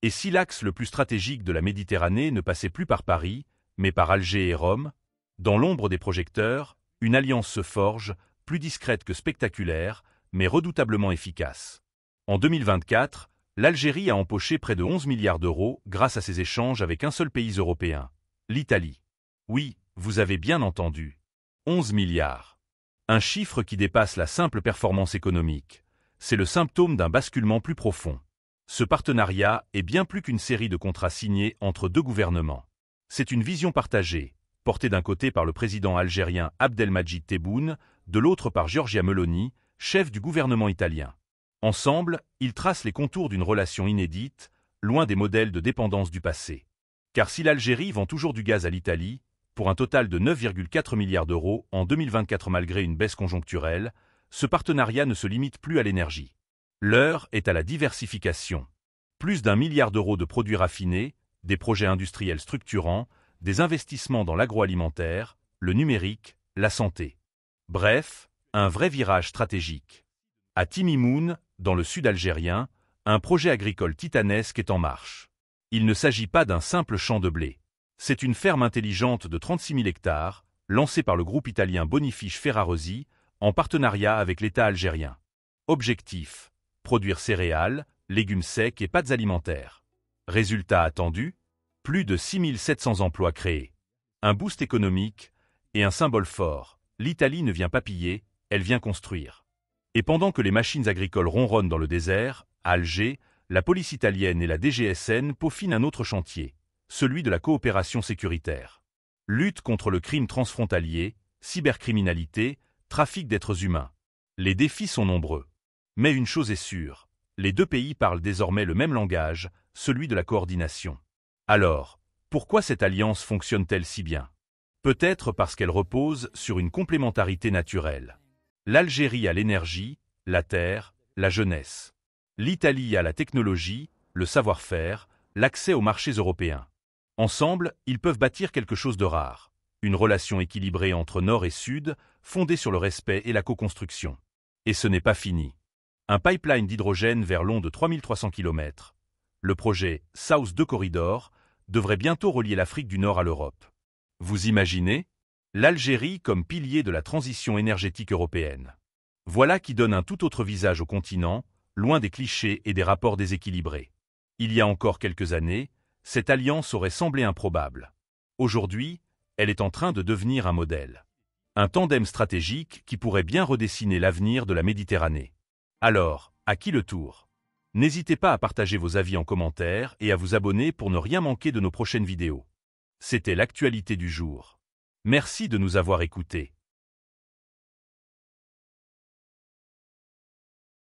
Et si l'axe le plus stratégique de la Méditerranée ne passait plus par Paris, mais par Alger et Rome? Dans l'ombre des projecteurs, une alliance se forge, plus discrète que spectaculaire, mais redoutablement efficace. En 2024, l'Algérie a empoché près de 11 milliards d'euros grâce à ses échanges avec un seul pays européen, l'Italie. Oui, vous avez bien entendu. 11 milliards. Un chiffre qui dépasse la simple performance économique. C'est le symptôme d'un basculement plus profond. Ce partenariat est bien plus qu'une série de contrats signés entre deux gouvernements. C'est une vision partagée, portée d'un côté par le président algérien Abdelmadjid Tebboune, de l'autre par Giorgia Meloni, chef du gouvernement italien. Ensemble, ils tracent les contours d'une relation inédite, loin des modèles de dépendance du passé. Car si l'Algérie vend toujours du gaz à l'Italie, pour un total de 9,4 milliards d'euros en 2024 malgré une baisse conjoncturelle, ce partenariat ne se limite plus à l'énergie. L'heure est à la diversification. Plus d'1 milliard d'euros de produits raffinés, des projets industriels structurants, des investissements dans l'agroalimentaire, le numérique, la santé. Bref, un vrai virage stratégique. À Timimoun, dans le sud algérien, un projet agricole titanesque est en marche. Il ne s'agit pas d'un simple champ de blé. C'est une ferme intelligente de 36 000 hectares, lancée par le groupe italien Bonifiche Ferrarosi, en partenariat avec l'État algérien. Objectif: produire céréales, légumes secs et pâtes alimentaires. Résultat attendu: plus de 6 700 emplois créés. Un boost économique et un symbole fort. L'Italie ne vient pas piller, elle vient construire. Et pendant que les machines agricoles ronronnent dans le désert, à Alger, la police italienne et la DGSN peaufinent un autre chantier, celui de la coopération sécuritaire. Lutte contre le crime transfrontalier, cybercriminalité, trafic d'êtres humains. Les défis sont nombreux. Mais une chose est sûre, les deux pays parlent désormais le même langage, celui de la coordination. Alors, pourquoi cette alliance fonctionne-t-elle si bien? Peut-être parce qu'elle repose sur une complémentarité naturelle. L'Algérie a l'énergie, la terre, la jeunesse. L'Italie a la technologie, le savoir-faire, l'accès aux marchés européens. Ensemble, ils peuvent bâtir quelque chose de rare. Une relation équilibrée entre Nord et Sud, fondée sur le respect et la co-construction. Et ce n'est pas fini. Un pipeline d'hydrogène vers long de 3300 km. Le projet South 2 Corridor devrait bientôt relier l'Afrique du Nord à l'Europe. Vous imaginez? L'Algérie comme pilier de la transition énergétique européenne. Voilà qui donne un tout autre visage au continent, loin des clichés et des rapports déséquilibrés. Il y a encore quelques années, cette alliance aurait semblé improbable. Aujourd'hui, elle est en train de devenir un modèle. Un tandem stratégique qui pourrait bien redessiner l'avenir de la Méditerranée. Alors, à qui le tour? N'hésitez pas à partager vos avis en commentaire et à vous abonner pour ne rien manquer de nos prochaines vidéos. C'était l'actualité du jour. Merci de nous avoir écoutés.